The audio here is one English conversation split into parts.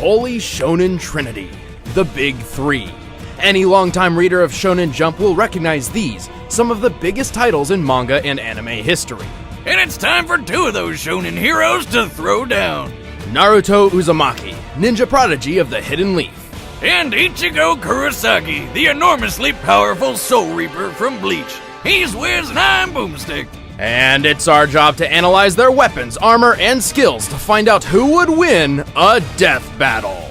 Holy Shonen Trinity, the Big Three. Any longtime reader of Shonen Jump will recognize these, some of the biggest titles in manga and anime history. And it's time for two of those shonen heroes to throw down. Naruto Uzumaki, ninja prodigy of the Hidden Leaf. And Ichigo Kurosaki, the enormously powerful Soul Reaper from Bleach. He's Wiz and I'm Boomstick. And it's our job to analyze their weapons, armor, and skills to find out who would win a death battle.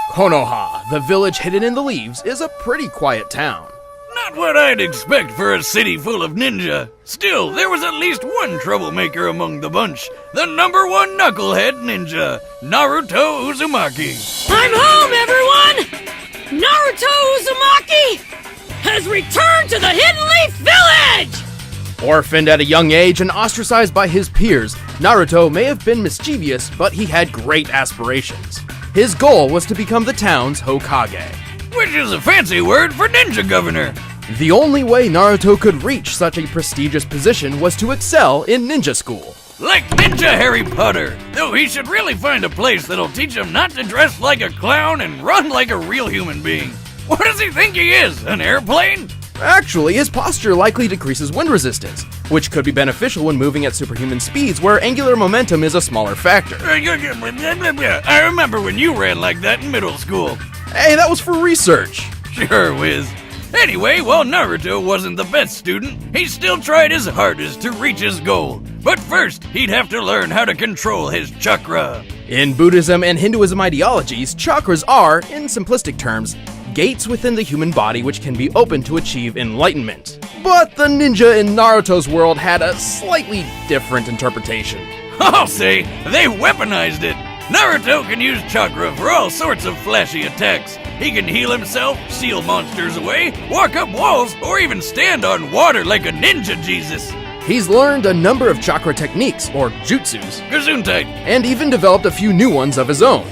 Konoha, the village hidden in the leaves, is a pretty quiet town. Not what I'd expect for a city full of ninja. Still, there was at least one troublemaker among the bunch. The number one knucklehead ninja, Naruto Uzumaki. I'm home, everyone! Naruto Uzumaki has returned to the Hidden Leaf Village! Orphaned at a young age and ostracized by his peers, Naruto may have been mischievous, but he had great aspirations. His goal was to become the town's Hokage. Which is a fancy word for ninja governor. The only way Naruto could reach such a prestigious position was to excel in ninja school. Like Ninja Harry Potter, though he should really find a place that'll teach him not to dress like a clown and run like a real human being. What does he think he is, an airplane? Actually, his posture likely decreases wind resistance, which could be beneficial when moving at superhuman speeds where angular momentum is a smaller factor. I remember when you ran like that in middle school. Hey, that was for research. Sure, Wiz. Anyway, while Naruto wasn't the best student, he still tried his hardest to reach his goal. But first, he'd have to learn how to control his chakra. In Buddhism and Hinduism ideologies, chakras are, in simplistic terms, gates within the human body which can be opened to achieve enlightenment. But the ninja in Naruto's world had a slightly different interpretation. I'll say, they weaponized it. Naruto can use chakra for all sorts of flashy attacks. He can heal himself, seal monsters away, walk up walls, or even stand on water like a ninja Jesus. He's learned a number of chakra techniques, or jutsus, Gesundheit. and even developed a few new ones of his own.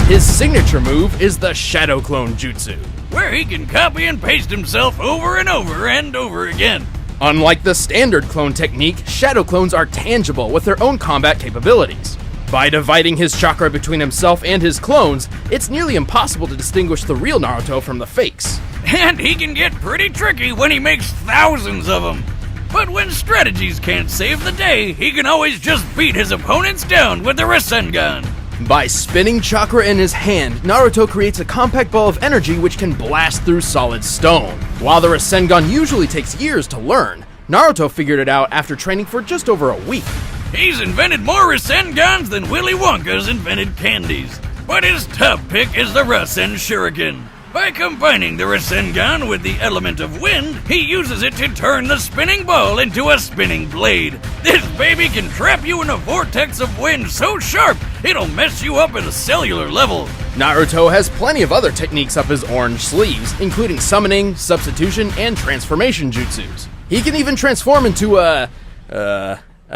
His signature move is the Shadow Clone Jutsu. Where he can copy and paste himself over and over and over again. Unlike the standard clone technique, shadow clones are tangible with their own combat capabilities. By dividing his chakra between himself and his clones, it's nearly impossible to distinguish the real Naruto from the fakes. And he can get pretty tricky when he makes thousands of them. But when strategies can't save the day, he can always just beat his opponents down with the Rasengan. By spinning chakra in his hand, Naruto creates a compact ball of energy which can blast through solid stone. While the Rasengan usually takes years to learn, Naruto figured it out after training for just over a week. He's invented more Rasengans than Willy Wonka's invented candies. But his top pick is the Rasen Shuriken. By combining the Rasengan with the element of wind, he uses it to turn the spinning ball into a spinning blade. This baby can trap you in a vortex of wind so sharp, it'll mess you up at a cellular level. Naruto has plenty of other techniques up his orange sleeves, including summoning, substitution, and transformation jutsus. He can even transform into a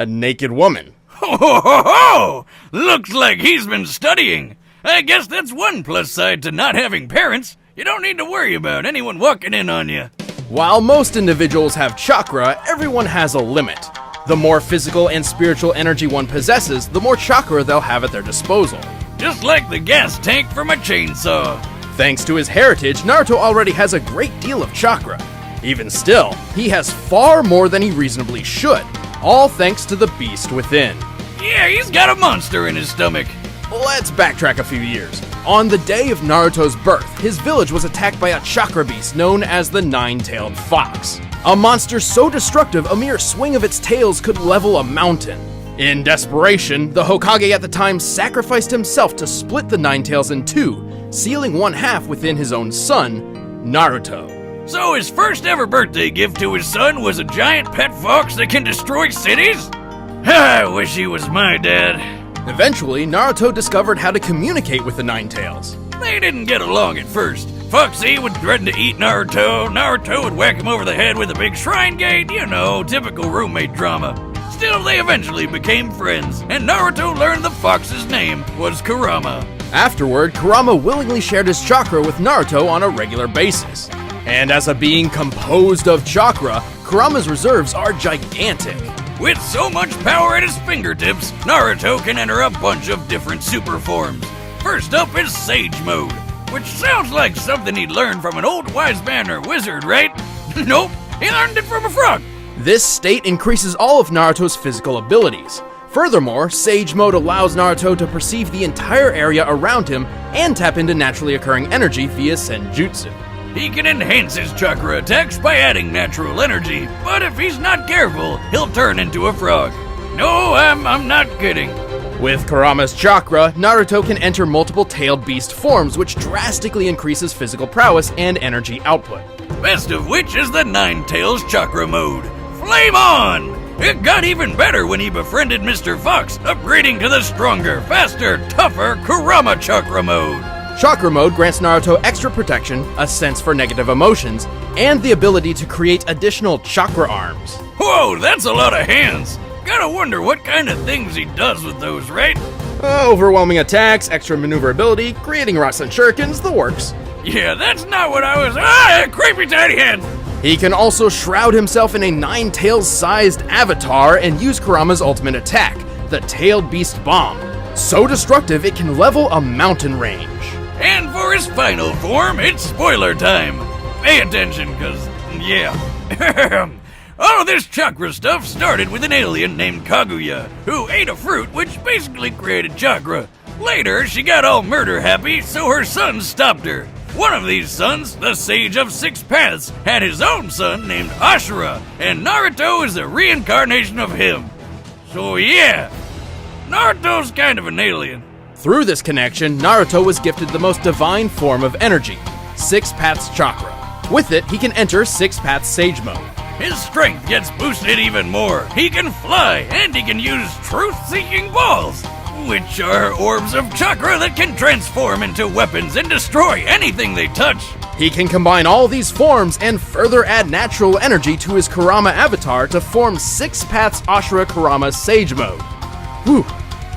naked woman. Ho ho ho ho! Looks like he's been studying. I guess that's one plus side to not having parents. You don't need to worry about anyone walking in on you. While most individuals have chakra, everyone has a limit. The more physical and spiritual energy one possesses, the more chakra they'll have at their disposal. Just like the gas tank from a chainsaw. Thanks to his heritage, Naruto already has a great deal of chakra. Even still, he has far more than he reasonably should, all thanks to the beast within. Yeah, he's got a monster in his stomach. Let's backtrack a few years. On the day of Naruto's birth, his village was attacked by a chakra beast known as the Nine-Tailed Fox. A monster so destructive, a mere swing of its tails could level a mountain. In desperation, the Hokage at the time sacrificed himself to split the Nine-Tails in two, sealing one half within his own son, Naruto. So his first ever birthday gift to his son was a giant pet fox that can destroy cities? I wish he was my dad. Eventually, Naruto discovered how to communicate with the Nine-Tails. They didn't get along at first. Foxy would threaten to eat Naruto, Naruto would whack him over the head with a big shrine gate, you know, typical roommate drama. Still, they eventually became friends, and Naruto learned the fox's name was Kurama. Afterward, Kurama willingly shared his chakra with Naruto on a regular basis. And as a being composed of chakra, Kurama's reserves are gigantic. With so much power at his fingertips, Naruto can enter a bunch of different super forms. First up is Sage Mode, which sounds like something he'd learned from an old wise man or wizard, right? Nope, he learned it from a frog. This state increases all of Naruto's physical abilities. Furthermore, Sage Mode allows Naruto to perceive the entire area around him and tap into naturally occurring energy via Senjutsu. He can enhance his chakra attacks by adding natural energy, but if he's not careful, he'll turn into a frog. No, I'm not kidding. With Kurama's chakra, Naruto can enter multiple tailed beast forms, which drastically increases physical prowess and energy output. Best of which is the Nine Tails Chakra Mode. Flame on! It got even better when he befriended Mr. Fox, upgrading to the stronger, faster, tougher Kurama Chakra Mode. Chakra Mode grants Naruto extra protection, a sense for negative emotions, and the ability to create additional chakra arms. Whoa, that's a lot of hands! Gotta wonder what kind of things he does with those, right? Overwhelming attacks, extra maneuverability, creating Rasen Shurikens, the works. Yeah, that's not what I was. Creepy tiny hands! He can also shroud himself in a nine-tails-sized avatar and use Kurama's ultimate attack, the Tailed Beast Bomb. So destructive it can level a mountain range. And for his final form, it's spoiler time. Pay attention, cause, yeah. All of this chakra stuff started with an alien named Kaguya, who ate a fruit which basically created chakra. Later, she got all murder happy, so her son stopped her. One of these sons, the Sage of Six Paths, had his own son named Ashura, and Naruto is a reincarnation of him. So yeah, Naruto's kind of an alien. Through this connection, Naruto was gifted the most divine form of energy, Six Paths Chakra. With it, he can enter Six Paths Sage Mode. His strength gets boosted even more. He can fly, and he can use truth-seeking balls, which are orbs of chakra that can transform into weapons and destroy anything they touch. He can combine all these forms and further add natural energy to his Kurama avatar to form Six Paths Ashura Kurama Sage Mode. Whew.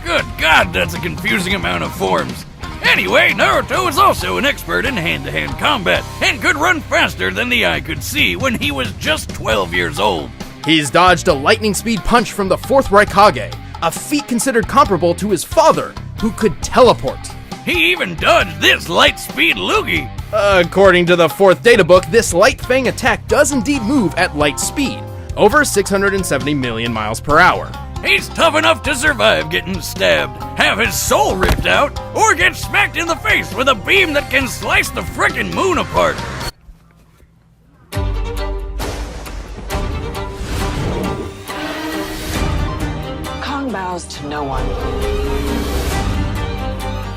Good God, that's a confusing amount of forms. Anyway, Naruto is also an expert in hand-to-hand combat and could run faster than the eye could see when he was just 12 years old. He's dodged a lightning speed punch from the fourth Raikage, a feat considered comparable to his father, who could teleport. He even dodged this light-speed loogie. According to the fourth databook, this Light Fang attack does indeed move at light speed, over 670 million miles per hour. He's tough enough to survive getting stabbed, have his soul ripped out, or get smacked in the face with a beam that can slice the frickin' moon apart. Kong bows to no one.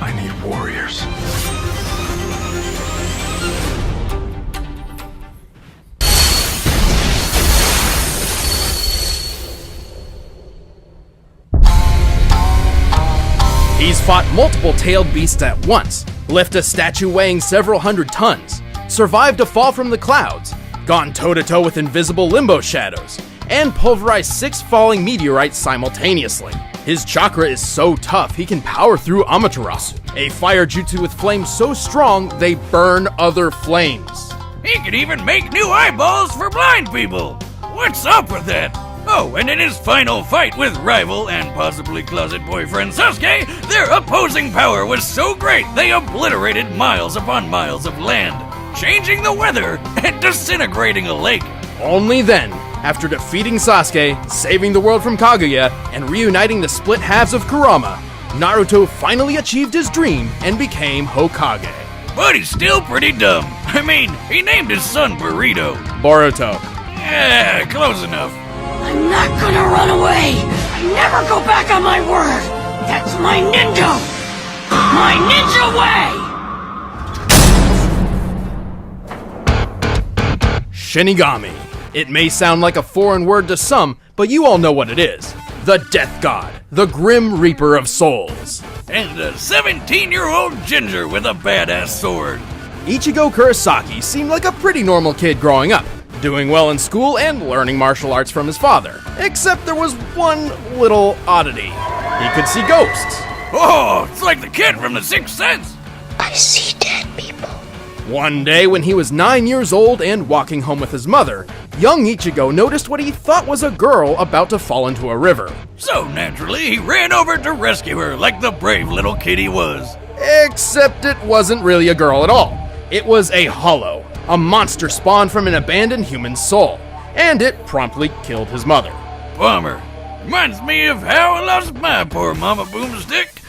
I need warriors. He's fought multiple tailed beasts at once, lifted a statue weighing several hundred tons, survived a fall from the clouds, gone toe-to-toe with invisible limbo shadows, and pulverized 6 falling meteorites simultaneously. His chakra is so tough he can power through Amaterasu, a fire jutsu with flames so strong they burn other flames. He could even make new eyeballs for blind people. What's up with that? Oh, and in his final fight with rival and possibly closet boyfriend Sasuke, their opposing power was so great they obliterated miles upon miles of land, changing the weather and disintegrating a lake. Only then, after defeating Sasuke, saving the world from Kaguya, and reuniting the split halves of Kurama, Naruto finally achieved his dream and became Hokage. But he's still pretty dumb. I mean, he named his son Burrito. Boruto. Yeah, close enough. I'm not gonna run away! I never go back on my word! That's my ninja! My ninja way! Shinigami. It may sound like a foreign word to some, but you all know what it is. The Death God, the Grim Reaper of Souls. And a 17-year-old ginger with a badass sword. Ichigo Kurosaki seemed like a pretty normal kid growing up, doing well in school and learning martial arts from his father. Except there was one little oddity. He could see ghosts. Oh, it's like the kid from The Sixth Sense. I see dead people. One day, when he was 9 years old and walking home with his mother, young Ichigo noticed what he thought was a girl about to fall into a river. So naturally, he ran over to rescue her like the brave little kid he was. Except it wasn't really a girl at all. It was a hollow, a monster spawned from an abandoned human soul, and it promptly killed his mother. Bummer. Reminds me of how I lost my poor Mama Boomstick.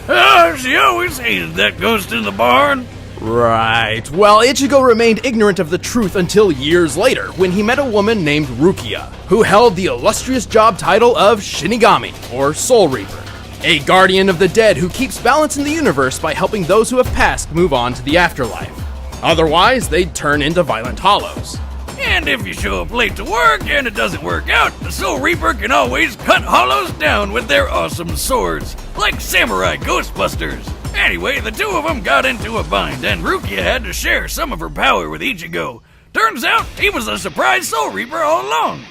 Oh, she always hated that ghost in the barn. Right. Well, Ichigo remained ignorant of the truth until years later, when he met a woman named Rukia, who held the illustrious job title of Shinigami, or Soul Reaper, a guardian of the dead who keeps balance in the universe by helping those who have passed move on to the afterlife. Otherwise, they'd turn into violent hollows. And if you show up late to work and it doesn't work out, the Soul Reaper can always cut hollows down with their awesome swords, like samurai ghostbusters. Anyway, the two of them got into a bind, and Rukia had to share some of her power with Ichigo. Turns out, he was a surprise Soul Reaper all along.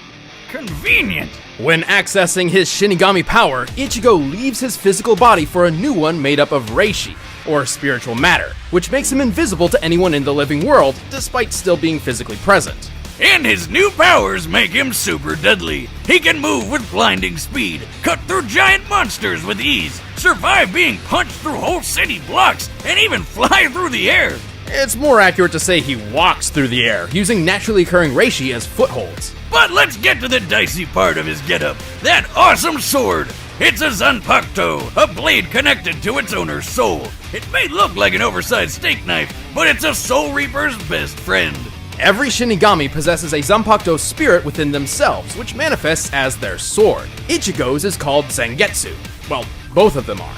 Convenient. When accessing his Shinigami power, Ichigo leaves his physical body for a new one made up of Reishi, or spiritual matter, which makes him invisible to anyone in the living world, despite still being physically present. And his new powers make him super deadly. He can move with blinding speed, cut through giant monsters with ease, survive being punched through whole city blocks, and even fly through the air. It's more accurate to say he walks through the air, using naturally occurring Reishi as footholds. But let's get to the dicey part of his getup, that awesome sword. It's a Zanpakuto, a blade connected to its owner's soul. It may look like an oversized steak knife, but it's a Soul Reaper's best friend. Every Shinigami possesses a Zanpakuto spirit within themselves, which manifests as their sword. Ichigo's is called Zangetsu. Well, both of them are.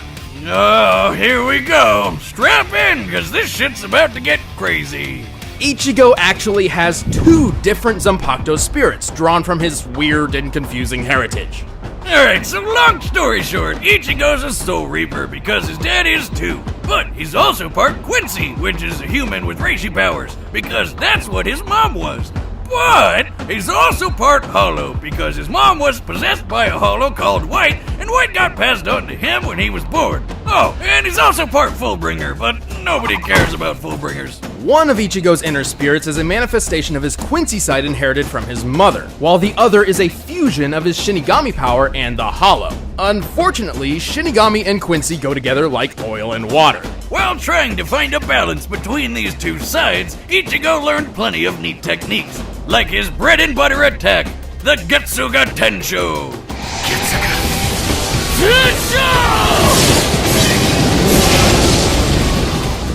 Oh, here we go. Strap in, cause this shit's about to get crazy. Ichigo actually has two different Zanpakuto spirits drawn from his weird and confusing heritage. Alright, so long story short, Ichigo's a Soul Reaper because his dad is too. But he's also part Quincy, which is a human with Reishi powers, because that's what his mom was. But he's also part Hollow, because his mom was possessed by a Hollow called White, and White got passed on to him when he was born. Oh, and he's also part Fullbringer, but nobody cares about Fullbringers. One of Ichigo's inner spirits is a manifestation of his Quincy side inherited from his mother, while the other is a fusion of his Shinigami power and the Hollow. Unfortunately, Shinigami and Quincy go together like oil and water. While trying to find a balance between these two sides, Ichigo learned plenty of neat techniques, like his bread and butter attack, the Getsuga Tensho.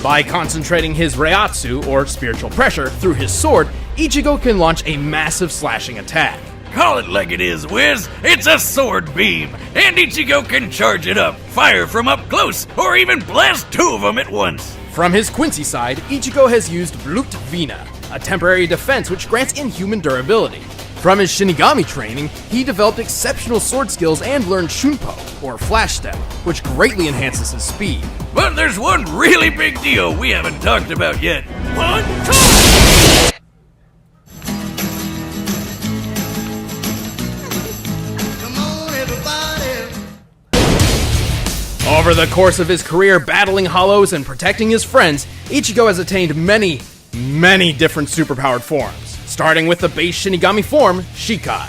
By concentrating his Reiatsu, or spiritual pressure, through his sword, Ichigo can launch a massive slashing attack. Call it like it is, Wiz. It's a sword beam, and Ichigo can charge it up, fire from up close, or even blast two of them at once. From his Quincy side, Ichigo has used Blut Vina, a temporary defense which grants inhuman durability. From his Shinigami training, he developed exceptional sword skills and learned Shunpo, or Flash Step, which greatly enhances his speed. But there's one really big deal we haven't talked about yet. One time! Over the course of his career battling hollows and protecting his friends, Ichigo has attained many different superpowered forms, starting with the base Shinigami form, Shikai.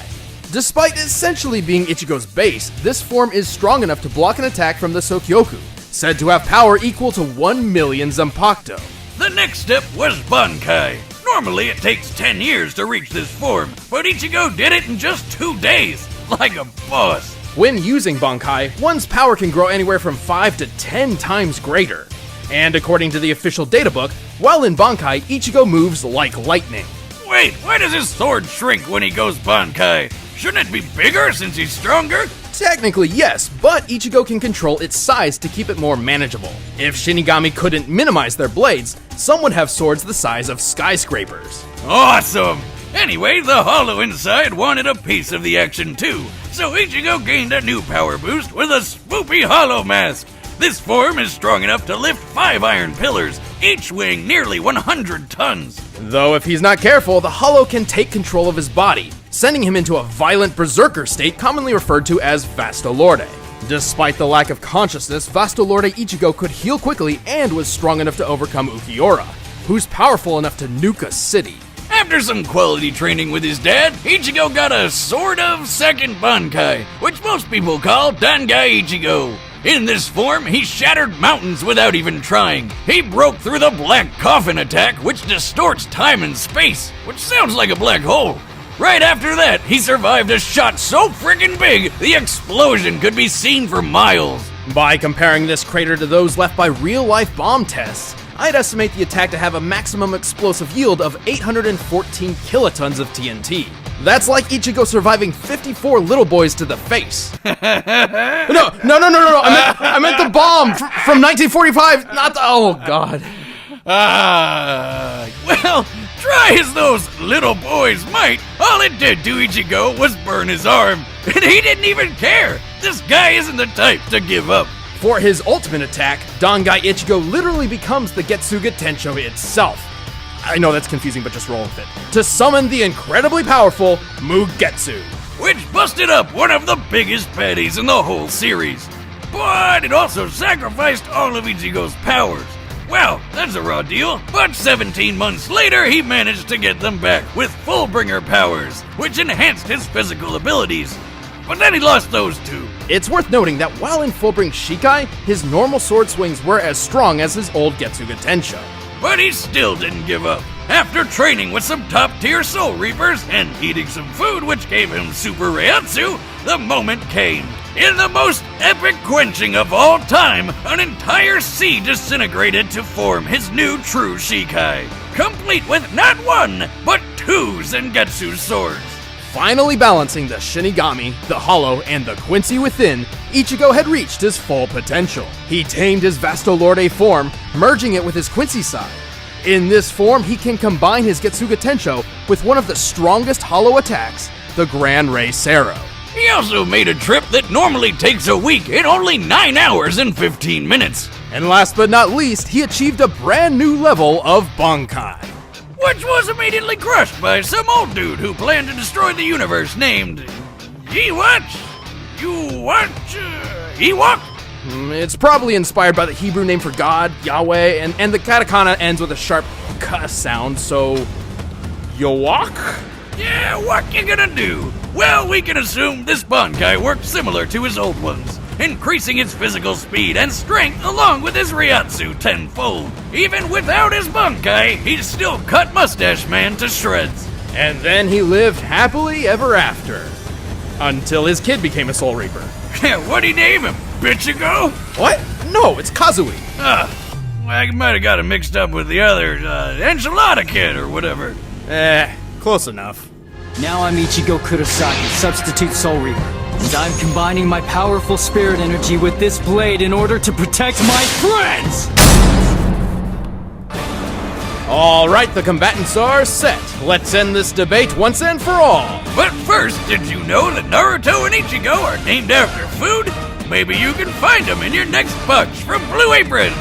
Despite essentially being Ichigo's base, this form is strong enough to block an attack from the Sokyoku, said to have power equal to 1 million Zanpakuto. The next step was Bankai. Normally it takes 10 years to reach this form, but Ichigo did it in just 2 days, like a boss. When using Bankai, one's power can grow anywhere from 5 to 10 times greater. And according to the official databook, while in Bankai, Ichigo moves like lightning. Wait, why does his sword shrink when he goes Bankai? Shouldn't it be bigger since he's stronger? Technically yes, but Ichigo can control its size to keep it more manageable. If Shinigami couldn't minimize their blades, some would have swords the size of skyscrapers. Awesome! Anyway, the Hollow inside wanted a piece of the action too, so Ichigo gained a new power boost with a spoopy Hollow mask. This form is strong enough to lift 5 iron pillars, each weighing nearly 100 tons. Though if he's not careful, the Hollow can take control of his body, sending him into a violent berserker state commonly referred to as Vastolorde. Despite the lack of consciousness, Vastolorde Ichigo could heal quickly and was strong enough to overcome Ukiura. who's powerful enough to nuke a city. After some quality training with his dad, Ichigo got a sort of second Bankai, which most people call Dangai Ichigo. In this form, he shattered mountains without even trying. He broke through the Black Coffin attack, which distorts time and space, which sounds like a black hole. Right after that, he survived a shot so friggin' big, the explosion could be seen for miles. By comparing this crater to those left by real-life bomb tests, I'd estimate the attack to have a maximum explosive yield of 814 kilotons of TNT. That's like Ichigo surviving 54 little boys to the face. No. I meant the bomb from 1945, not the... Oh, God. Well, try as those little boys might, all it did to Ichigo was burn his arm. And he didn't even care. This guy isn't the type to give up. For his ultimate attack, Dangai Ichigo literally becomes the Getsuga Tensho itself. I know that's confusing, but just roll with it. To summon the incredibly powerful Mugetsu, which busted up one of the biggest baddies in the whole series. But it also sacrificed all of Ichigo's powers. Well, that's a raw deal, but 17 months later he managed to get them back with Fullbringer powers, which enhanced his physical abilities. But then he lost those too. It's worth noting that while in Fullbring Shikai, his normal sword swings were as strong as his old Getsuga Tensho. But he still didn't give up. After training with some top-tier Soul Reapers and eating some food which gave him Super Reiatsu, the moment came. In the most epic quenching of all time, an entire sea disintegrated to form his new true Shikai, complete with not one, but two Zangetsu swords. Finally balancing the Shinigami, the Hollow, and the Quincy within, Ichigo had reached his full potential. He tamed his Vastolorde form, merging it with his Quincy side. In this form, he can combine his Getsuga Tensho with one of the strongest Hollow attacks, the Gran Rei Sero. He also made a trip that normally takes a week in only 9 hours and 15 minutes. And last but not least, he achieved a brand new level of Bankai, which was immediately crushed by some old dude who planned to destroy the universe named... Ewok? It's probably inspired by the Hebrew name for God, Yahweh, and the katakana ends with a sharp k sound, so... Yowok? Yeah, what you gonna do? Well, we can assume this Bankai worked similar to his old ones, increasing his physical speed and strength along with his Reiatsu tenfold. Even without his Bankai, he still cut Mustache Man to shreds. And then he lived happily ever after. Until his kid became a Soul Reaper. What'd he name him? Ichigo? What? No, it's Kazui. I might have got him mixed up with the other, Enchilada Kid or whatever. Close enough. Now I'm Ichigo Kurosaki, substitute Soul Reaper. And I'm combining my powerful spirit energy with this blade in order to protect my friends! Alright, the combatants are set. Let's end this debate once and for all. But first, did you know that Naruto and Ichigo are named after food? Maybe you can find them in your next punch from Blue Apron.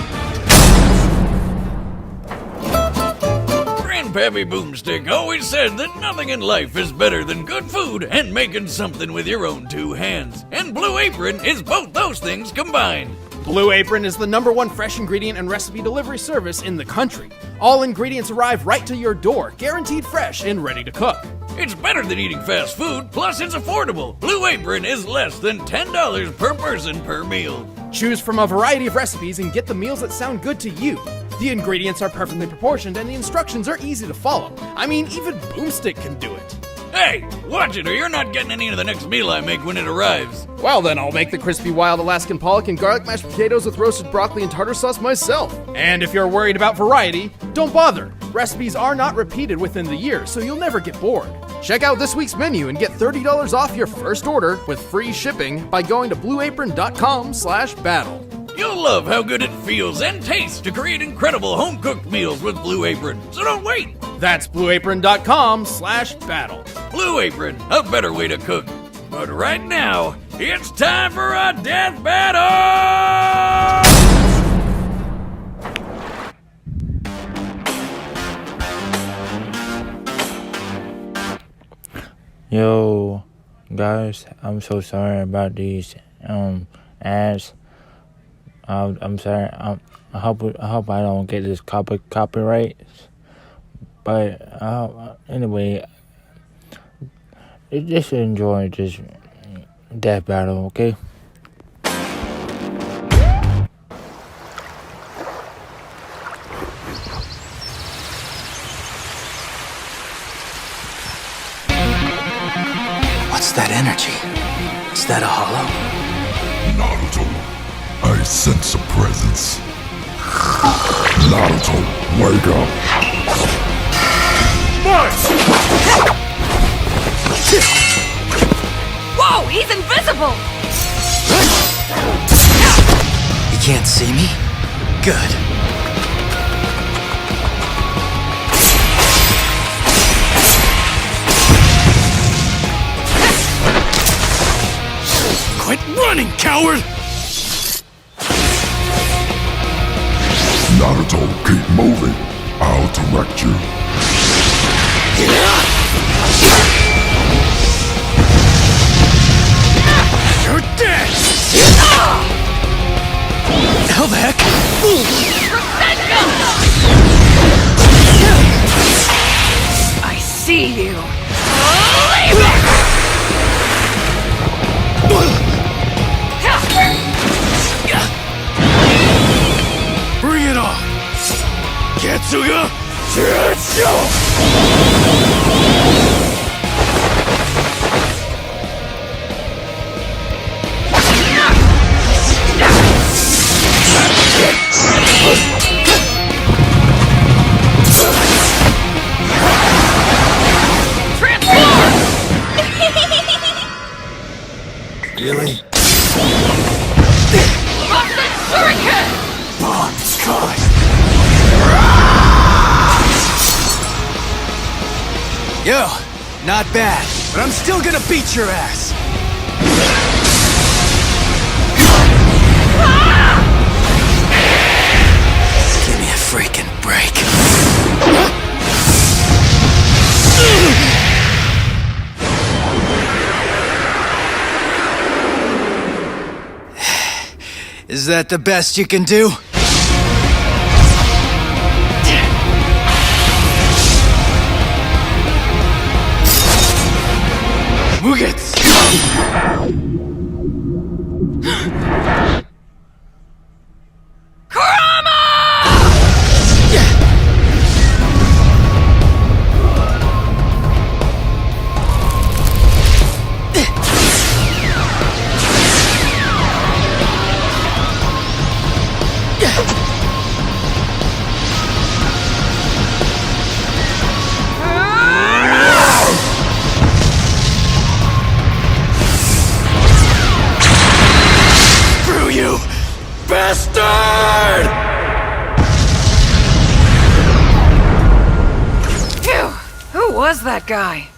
Grandpappy Boomstick always said that nothing in life is better than good food and making something with your own two hands. And Blue Apron is both those things combined. Blue Apron is the #1 fresh ingredient and recipe delivery service in the country. All ingredients arrive right to your door, guaranteed fresh and ready to cook. It's better than eating fast food, plus it's affordable. Blue Apron is less than $10 per person per meal. Choose from a variety of recipes and get the meals that sound good to you. The ingredients are perfectly proportioned and the instructions are easy to follow. I mean, even Boomstick can do it. Hey, watch it or you're not getting any of the next meal I make when it arrives. Well then, I'll make the crispy wild Alaskan pollock and garlic mashed potatoes with roasted broccoli and tartar sauce myself. And if you're worried about variety, don't bother. Recipes are not repeated within the year, so you'll never get bored. Check out this week's menu and get $30 off your first order with free shipping by going to blueapron.com/battle. You'll love how good it feels and tastes to create incredible home-cooked meals with Blue Apron, so don't wait. That's blueapron.com/battle. Blue Apron, a better way to cook. But right now, it's time for a death battle! Yo, guys, I'm so sorry about these ads. I'm sorry. I hope I don't get this copyright. But anyway, just enjoy this death battle, okay? What's that energy? Is that a hollow? Naruto, I sense a presence. Naruto, wake up. Whoa, he's invisible! You can't see me? Good. Quit running, coward! Naruto, keep moving. I'll direct you. You're dead! How the heck? I see you. Bring it on! Getsuga Jutsu! Really? Bomb sky! Yo, not bad, but I'm still gonna beat your ass! Give me a freaking break. Is that the best you can do? Mugetsu! Bastard! Phew! Who was that guy?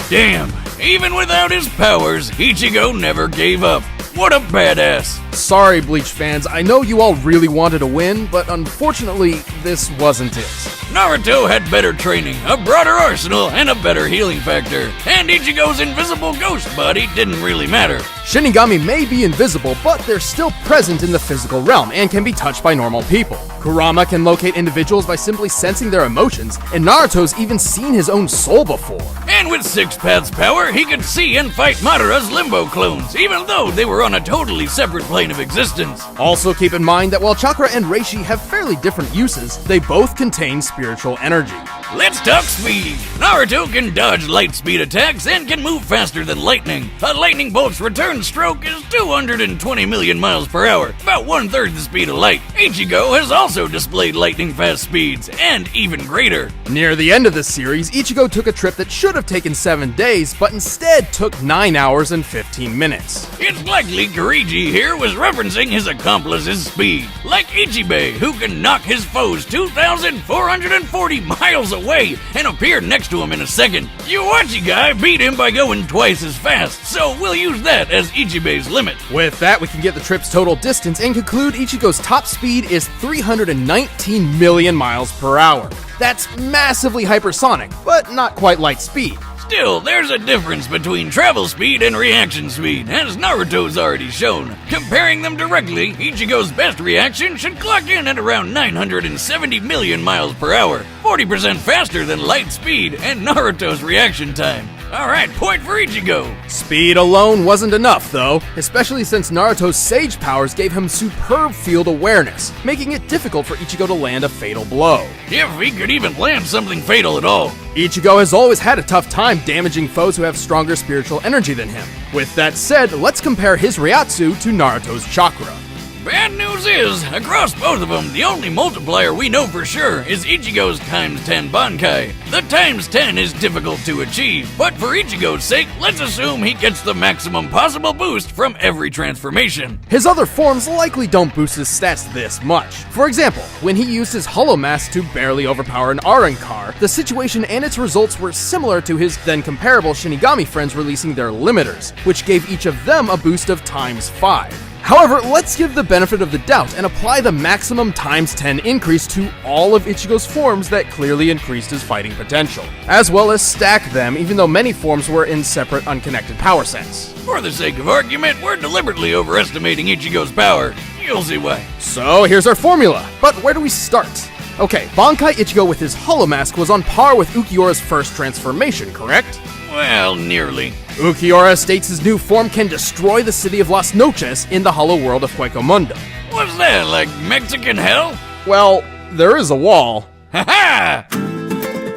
Damn, even without his powers, Ichigo never gave up. What a badass! Sorry, Bleach fans, I know you all really wanted to win, but unfortunately, this wasn't it. Naruto had better training, a broader arsenal, and a better healing factor. And Ichigo's invisible ghost body didn't really matter. Shinigami may be invisible, but they're still present in the physical realm and can be touched by normal people. Kurama can locate individuals by simply sensing their emotions, and Naruto's even seen his own soul before. And with Six Paths power, he could see and fight Madara's Limbo clones, even though they were on a totally separate plane of existence. Also keep in mind that while Chakra and Reishi have fairly different uses, they both contain spiritual energy. Let's talk speed! Naruto can dodge light speed attacks and can move faster than lightning. A lightning bolt's return stroke is 220 million miles per hour, about 1/3 the speed of light. Ichigo has also displayed lightning fast speeds, and even greater. Near the end of this series, Ichigo took a trip that should have taken 7 days, but instead took 9 hours and 15 minutes. It's likely Kirigi here was referencing his accomplice's speed, like Ichibei, who can knock his foes 2,440 miles away and appear next to him in a second. Yuachi guy beat him by going twice as fast, so we'll use that as Ichibei's limit. With that, we can get the trip's total distance and conclude Ichigo's top speed is 319 million miles per hour. That's massively hypersonic, but not quite light speed. Still, there's a difference between travel speed and reaction speed, as Naruto's already shown. Comparing them directly, Ichigo's best reaction should clock in at around 970 million miles per hour, 40% faster than light speed and Naruto's reaction time. Alright, point for Ichigo. Speed alone wasn't enough, though, especially since Naruto's Sage powers gave him superb field awareness, making it difficult for Ichigo to land a fatal blow. If he could even land something fatal at all. Ichigo has always had a tough time damaging foes who have stronger spiritual energy than him. With that said, let's compare his Ryatsu to Naruto's chakra. Bad news is, across both of them, the only multiplier we know for sure is Ichigo's times 10 Bankai. The times 10 is difficult to achieve, but for Ichigo's sake, let's assume he gets the maximum possible boost from every transformation. His other forms likely don't boost his stats this much. For example, when he used his Hollow Mask to barely overpower an Arankar, the situation and its results were similar to his then comparable Shinigami friends releasing their limiters, which gave each of them a boost of times 5. However, let's give the benefit of the doubt and apply the maximum times 10 increase to all of Ichigo's forms that clearly increased his fighting potential, as well as stack them even though many forms were in separate unconnected power sets. For the sake of argument, we're deliberately overestimating Ichigo's power. You'll see why. So here's our formula, but where do we start? Okay, Bankai Ichigo with his Hollow Mask was on par with Ukiyora's first transformation, correct? Well, nearly. Ukiyora states his new form can destroy the city of Las Noches in the hollow world of Huecomundo. What's that, like Mexican hell? Well, there is a wall. Ha-ha!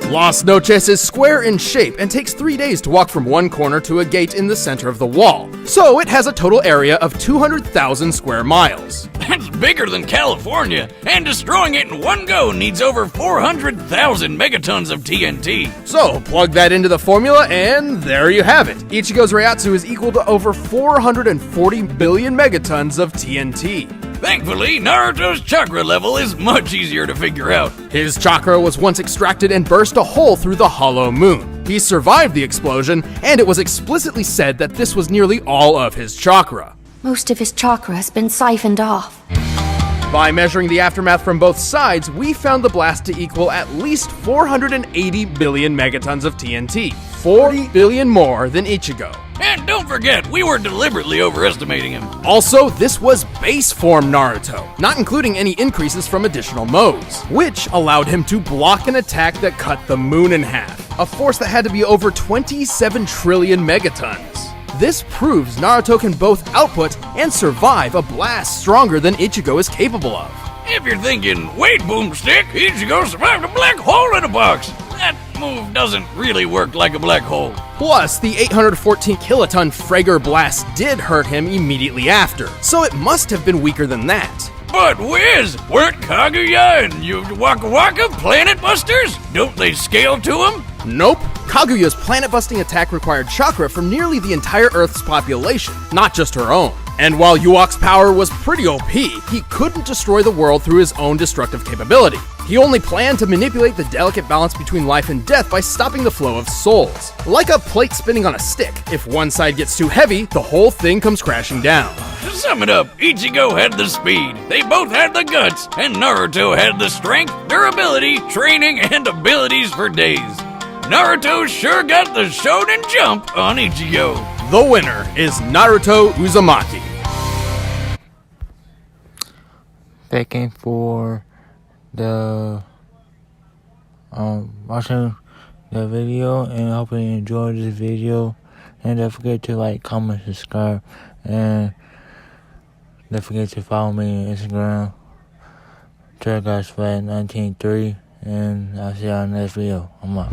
Las Noches is square in shape and takes 3 days to walk from one corner to a gate in the center of the wall. So it has a total area of 200,000 square miles. That's bigger than California, and destroying it in one go needs over 400,000 megatons of TNT. So plug that into the formula and there you have it. Ichigo's Ryatsu is equal to over 440 billion megatons of TNT. Thankfully, Naruto's chakra level is much easier to figure out. His chakra was once extracted and burst a hole through the hollow moon. He survived the explosion, and it was explicitly said that this was nearly all of his chakra. Most of his chakra has been siphoned off. By measuring the aftermath from both sides, we found the blast to equal at least 480 billion megatons of TNT. 40 billion more than Ichigo. And don't forget, we were deliberately overestimating him. Also, this was base form Naruto, not including any increases from additional modes, which allowed him to block an attack that cut the moon in half, a force that had to be over 27 trillion megatons. This proves Naruto can both output and survive a blast stronger than Ichigo is capable of. If you're thinking, wait, Boomstick, Ichigo survived a black hole in a box. That move doesn't really work like a black hole. Plus, the 814 kiloton Frager blast did hurt him immediately after, so it must have been weaker than that. But Wiz, weren't Kaguya and Waka Waka planet busters? Don't they scale to them? Nope. Kaguya's planet-busting attack required chakra from nearly the entire Earth's population, not just her own. And while Yuok's power was pretty OP, he couldn't destroy the world through his own destructive capability. He only planned to manipulate the delicate balance between life and death by stopping the flow of souls. Like a plate spinning on a stick, if one side gets too heavy, the whole thing comes crashing down. To sum it up, Ichigo had the speed, they both had the guts, and Naruto had the strength, durability, training, and abilities for days. Naruto sure got the shonen jump on Ichigo. The winner is Naruto Uzumaki. Thanking for the watching the video, and hoping you enjoyed this video. And don't forget to like, comment, subscribe, and don't forget to follow me on Instagram, TrailGuysFlat193, and I'll see y'all in the next video. I'm out.